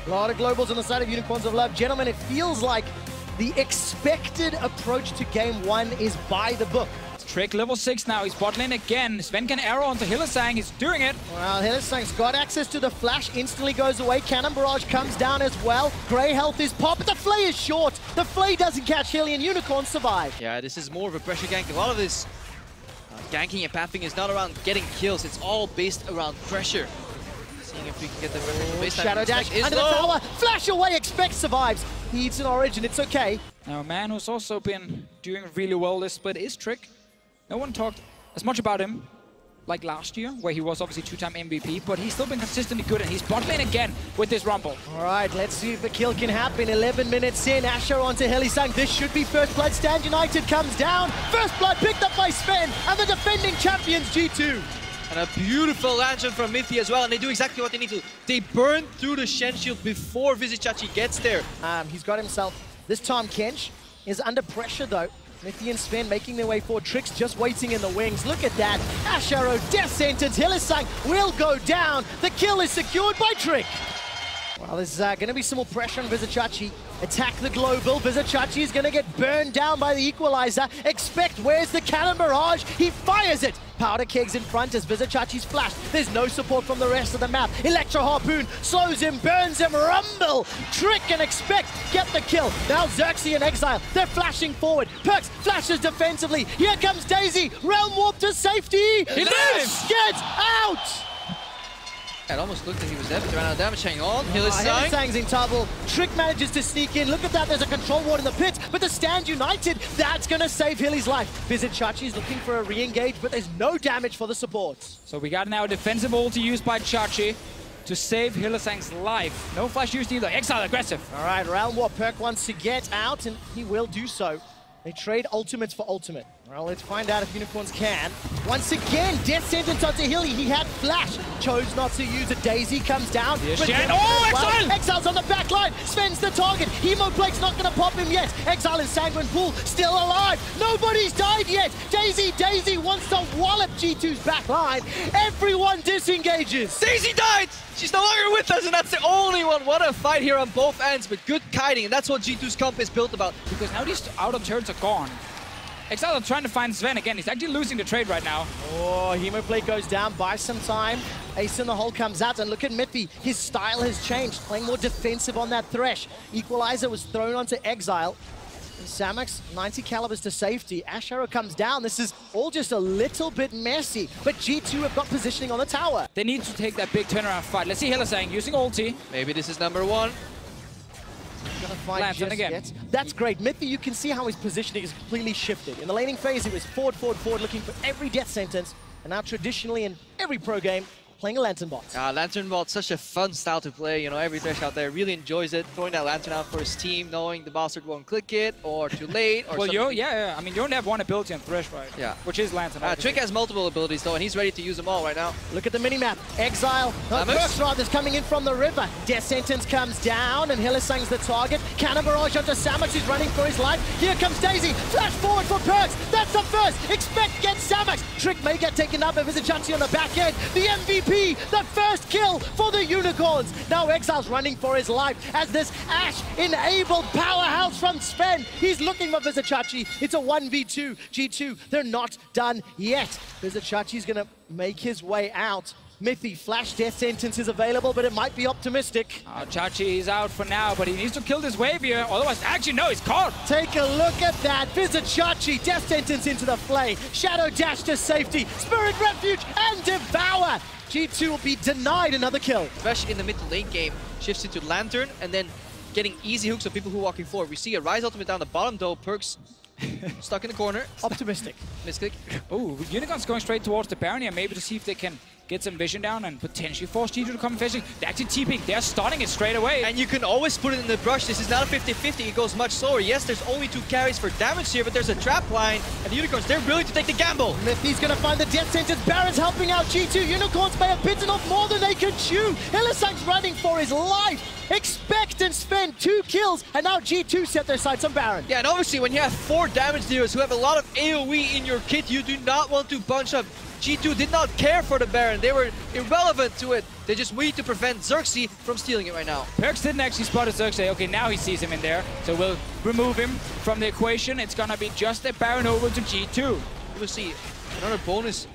A lot of globals on the side of Unicorns of Love. Gentlemen, it feels like the expected approach to game one is by the book. Trick level 6 now, he's bot lane again. Sven can arrow onto HYLISSANG, he's doing it. Well, HYLISSANG's got access to the flash, instantly goes away. Cannon Barrage comes down as well. Grey health is popped, but the Flay is short. The Flay doesn't catch Hilly and Unicorns survive. Yeah, this is more of a pressure gank. A lot of this ganking and pathing is not around getting kills, it's all based around pressure. Seeing if we can get the baseline. Shadow dash under the tower, flash away, Expect survives. He eats an Origin, it's okay. Now a man who's also been doing really well this split is Trick. No one talked as much about him like last year, where he was obviously 2-time MVP, but he's still been consistently good, and he's bot lane again with this Rumble. All right, let's see if the kill can happen. 11 minutes in, Ashe onto HYLISSANG. This should be first blood. Stand United comes down. First blood picked up by Sven, and the defending champions G2. And a beautiful lantern from MITHY as well, and they do exactly what they need to. They burn through the Shen shield before VIZICSACSI gets there. He's got himself, this time Kench is under pressure though. MITHY and Sven making their way forward. Trick's just waiting in the wings. Look at that. Ashe arrow, death sentence. HYLISSANG will go down. The kill is secured by Trick. Well, there's going to be some more pressure on VIZICSACSI. Attack the global. VIZICSACSI is going to get burned down by the equalizer. Expect, where's the cannon barrage? He fires it. Powder kegs in front as VIZICSACSI's flashed. There's no support from the rest of the map. Electro Harpoon slows him, burns him. Rumble. Trick and Expect get the kill. Now XERXE and Exile, they're flashing forward. PERKZ flashes defensively. Here comes Daisy. Realm Warp to safety. He lives! Gets out! It almost looked like he was dead, but they ran out of damage. Hang on, HYLISSANG. HYLISSANG's in trouble. Trick manages to sneak in. Look at that, there's a control ward in the pit, but the Stand United, that's gonna save Hilly's life. VIZICSACSI's looking for a re-engage, but there's no damage for the supports. So we got now a defensive ulti used by XERXE to save HYLISSANG's life. No flash used either. Exile aggressive. All right, Realm Warp Perk wants to get out, and he will do so. They trade ultimates for ultimate. Well, let's find out if Unicorns can. Once again, death sentence onto Hilly. He had flash, chose not to use it. Daisy comes down. Shen. Oh, Exile! Exile's on the back line. Sven's the target. Hemoplate's not going to pop him yet. Exile and Sanguine still alive. Nobody's died yet. Daisy wants to wallop G2's back line. Everyone disengages. Daisy died! She's no longer with us, and that's the only one. What a fight here on both ends, but good kiting, and that's what G2's comp is built about. Because now these outer turrets are gone. Exile are trying to find Sven again. He's actually losing the trade right now. Oh, Hemoplate goes down, buys some time. Ace in the hole comes out, and look at MITHY. His style has changed, playing more defensive on that Thresh. Equalizer was thrown onto Exile. And SAMUX, 90 calibers to safety. Ashe arrow comes down. This is all just a little bit messy, but G2 have got positioning on the tower. They need to take that big turnaround fight. Let's see HYLISSANG using ulti. Maybe this is number one. Gonna fight Lantern just again. yet. That's great. MITHY, you can see how his positioning is completely shifted. In the laning phase, he was forward, looking for every death sentence. And now traditionally in every pro game, playing a Lantern bot. Lantern bot, such a fun style to play. You know, every Thresh out there really enjoys it. Throwing that Lantern out for his team, knowing the bastard won't click it, or too late, or well, yeah. I mean, you only have one ability on Thresh, right? Yeah. Which is Lantern. Trick has multiple abilities, though, and he's ready to use them all right now. Look at the minimap. Exile, PERKZ is coming in from the river. Death sentence comes down, and HYLISSANG's the target. Cannon barrage onto SAMUX, who's running for his life. Here comes Daisy. Flash forward for PERKZ. That's the first. Expect gets SAMUX. Trick may get taken up by VIZICSACSI on the back end. The MVP, the first kill for the Unicorns. Now Exile's running for his life as this Ashe-enabled powerhouse from Sven. He's looking for VIZICSACSI. It's a 1v2. G2, they're not done yet. VIZICSACSI's gonna make his way out. MITHY, flash death sentence is available, but it might be optimistic. XERXE is out for now, but he needs to kill this wave here. Otherwise, actually, no, he's caught. Take a look at that. VIZICSACSI, death sentence into the flame. Shadow dash to safety. Spirit refuge and devour. G2 will be denied another kill. Thresh in the mid to late game shifts into Lantern and then getting easy hooks of people who are walking forward. We see a Ryze ultimate down the bottom though. PERKZ stuck in the corner. Optimistic. Misclick. Oh, Unicorns going straight towards the Baron here, maybe to see if they can get some vision down and potentially force G2 to come fishing. They're actually TPing. They're starting it straight away. And you can always put it in the brush. This is not a 50-50. It goes much slower. Yes, there's only 2 carries for damage here, but there's a trap line. And the Unicorns, they're willing to take the gamble. MITHY's gonna find the death sentence. Baron's helping out G2. Unicorns may have bitten off more than they can chew. HYLISSANG's running for his life. Expect and spend 2 kills, and now G2 set their sights on Baron. Yeah, and obviously when you have 4 damage dealers who have a lot of AoE in your kit, you do not want to bunch up G2 did not care for the Baron. They were irrelevant to it. They just need to prevent XERXE from stealing it right now. PERKZ didn't actually spot XERXE. Okay, now he sees him in there. So we'll remove him from the equation. It's gonna be just a Baron over to G2. We'll see another bonus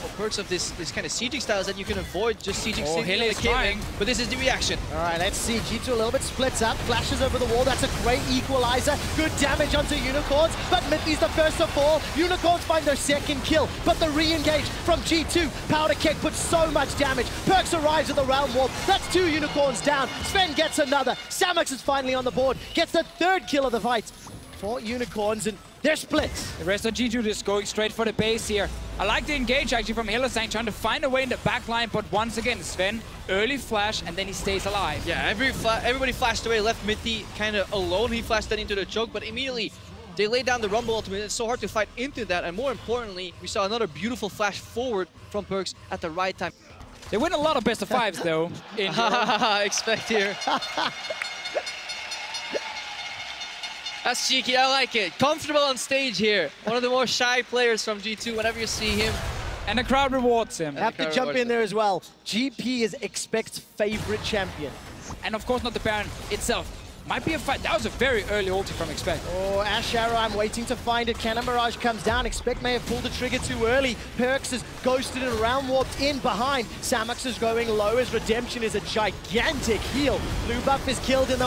or perks of this kind of sieging style is that you can avoid just sieging HYLISSANG is trying. But this is the reaction. All right, let's see. G2 a little bit splits up, flashes over the wall. That's a great equalizer. Good damage onto Unicorns, but MITHY's the first to fall. Unicorns find their second kill, but the re-engage from G2. Powder Keg puts so much damage. PERKZ arrives at the round wall. That's 2 Unicorns down. ZVEN gets another. SAMUX is finally on the board. Gets the 3rd kill of the fight. 4 Unicorns, and they're split. The rest of G2 just going straight for the base here. I like the engage actually from HYLISSANG, trying to find a way in the back line, but once again, ZVEN, early flash, and then he stays alive. Yeah, everybody flashed away, left MITHY kind of alone. He flashed that into the choke, but immediately they laid down the Rumble ultimate. It's so hard to fight into that, and more importantly, we saw another beautiful flash forward from PERKZ at the right time. They win a lot of best of 5s though. In Expect here. That's cheeky, I like it. Comfortable on stage here. One of the more shy players from G2 whenever you see him. And the crowd rewards him. Have to jump in there as well. GP is Expect's favorite champion. And of course not the Baron itself. Might be a fight. That was a very early ulti from Expect. Oh, Ashe Arrow, I'm waiting to find it. Cannon Mirage comes down. Expect may have pulled the trigger too early. PERKZ is ghosted and round warped in behind. SAMUX is going low as Redemption is a gigantic heal. Blue buff is killed in the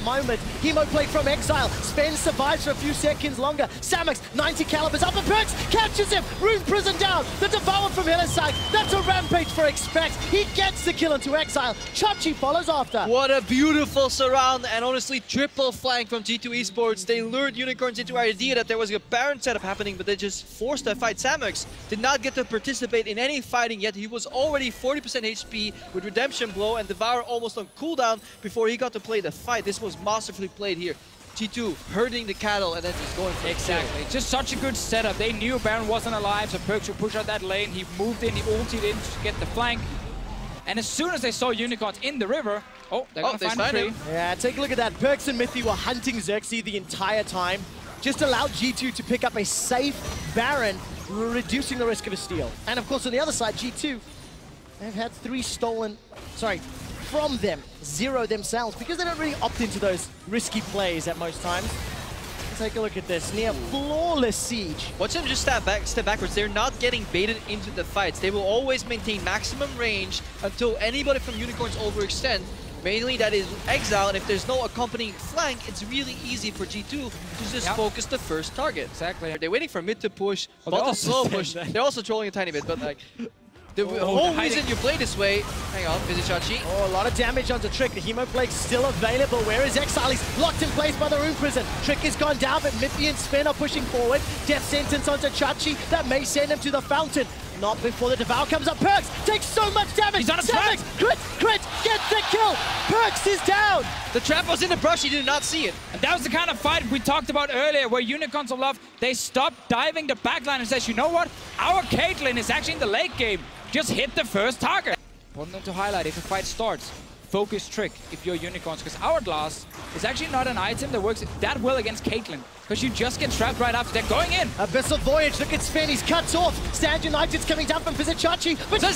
moment. Hemo play from Exile. ZVEN survives for a few seconds longer. SAMUX, 90 calibers up, and PERKZ catches him. Rune Prison down. The Devour from HYLISSANG. That's a rampage for Expect. He gets the kill into Exile. Chachi follows after. What a beautiful surround, and honestly, triple flank from G2 Esports. They lured Unicorns into our idea that there was a Baron setup happening, but they just forced a fight. SAMUX did not get to participate in any fighting yet. He was already 40% HP with Redemption Blow and Devour almost on cooldown before he got to play the fight. This was masterfully played here. G2 herding the cattle and then just going for Exactly. Just such a good setup. They knew Baron wasn't alive, so PERKZ would push out that lane. He moved in, he ulted in to get the flank. And as soon as they saw Unicorns in the river, they're gonna find a tree. Yeah, take a look at that. PERKZ and MITHY were hunting XERXE the entire time. Just allowed G2 to pick up a safe Baron, reducing the risk of a steal. And of course, on the other side, G2, they've had 3 stolen, from them, 0 themselves, because they don't really opt into those risky plays at most times. Take a look at this, near flawless siege. Watch them just step backwards. They're not getting baited into the fights. They will always maintain maximum range until anybody from Unicorns overextend. Mainly that is Exile, and if there's no accompanying flank, it's really easy for G2 to just focus the first target. Exactly. They're waiting for mid to push, bot to slow push. They're also trolling a tiny bit, but like, the whole reason you play this way, hang on, VIZICSACSI. Oh, a lot of damage onto Trick. The Hemo Plague's still available. Where is Exile? He's locked in place by the Rune Prison. Trick has gone down, but MITHY and ZVEN are pushing forward. Death Sentence onto Chachi. That may send him to the fountain. Not before the Devour comes up. PERKZ takes so much damage. He's on a trap. Crit, gets the kill. PERKZ is down. The trap was in the brush, he did not see it. And that was the kind of fight we talked about earlier, where Unicorns of Love, they stopped diving the backline and says, you know what? Our Caitlyn is actually in the late game. Just hit the first target. Important thing to highlight, if a fight starts, focus Trick if you're Unicorns, because Hourglass is actually not an item that works that well against Caitlyn, because you just get trapped right after. They're going in. Abyssal Voyage, look at ZVEN, he's cut off. Stand United's coming down from VIZICSACSI, but He's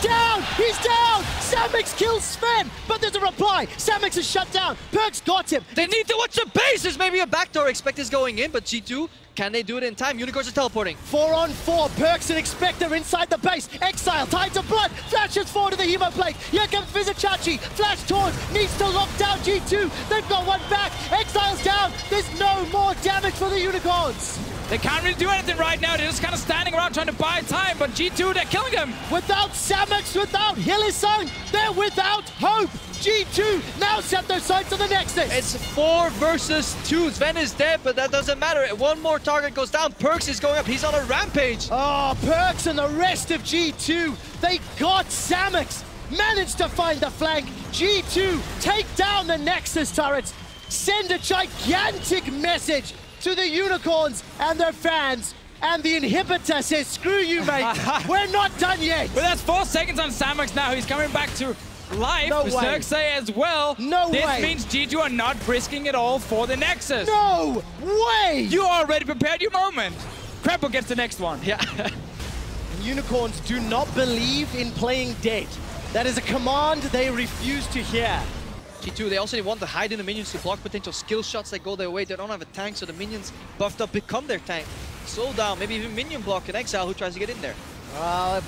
down! He's down! SAMUX kills ZVEN, but there's a reply. SAMUX is shut down. PERKZ got him. They need to watch the base. There's maybe a backdoor. Expect is going in, but G2, can they do it in time? Unicorns are teleporting. 4 on 4. PERKZ and Expect are inside the base. Exile, tied to blood. Flashes forward to the Hemo Plague. Here comes VIZICSACSI. Flash Taunt needs to lock down G2. They've got one back. Exile's down. There's no more damage for the Unicorns. They can't really do anything right now. They're just kind of standing around trying to buy time, but G2, they're killing them. Without SAMUX, without HYLISSANG, they're without hope. G2 now set their sights on the Nexus. It's 4 versus 2. ZVEN is dead, but that doesn't matter. One more target goes down. PERKZ is going up. He's on a rampage. Oh, PERKZ and the rest of G2, they got SAMUX. Managed to find the flank. G2 take down the Nexus turrets. Send a gigantic message to the Unicorns and their fans. And the inhibitor says, screw you, mate. We're not done yet. Well, that's 4 seconds on SAMUX now. He's coming back to life. No with way. XERXE as well. No this way. This means G2 are not risking it all for the Nexus. No way. You already prepared your moment. Crappo gets the next one. Yeah. Unicorns do not believe in playing dead. That is a command they refuse to hear. G2, they also want to hide in the minions to block potential skill shots that go their way. They don't have a tank, so the minions buffed up become their tank. Slow down, maybe even minion block an Exile who tries to get in there.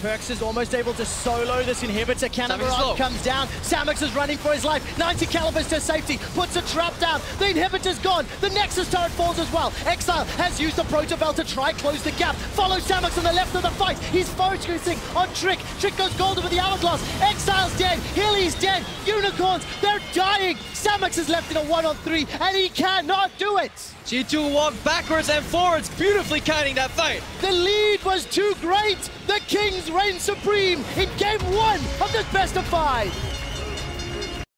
PERKZ is almost able to solo this inhibitor. Cannibal comes down. SAMUX is running for his life. 90 calibers to safety. Puts a trap down. The inhibitor's gone. The Nexus turret falls as well. Exile has used the Protobell to try close the gap. Follows SAMUX on the left of the fight. He's focusing on Trick. Trick goes golden with the hourglass. Exile's dead. Hilly's dead. Unicorns, they're dying. SAMUX is left in a 1-on-3 and he cannot do it. G2 walk backwards and forwards, beautifully kiting that fight. The lead was too great. The Kings reign supreme in game 1 of this best of 5.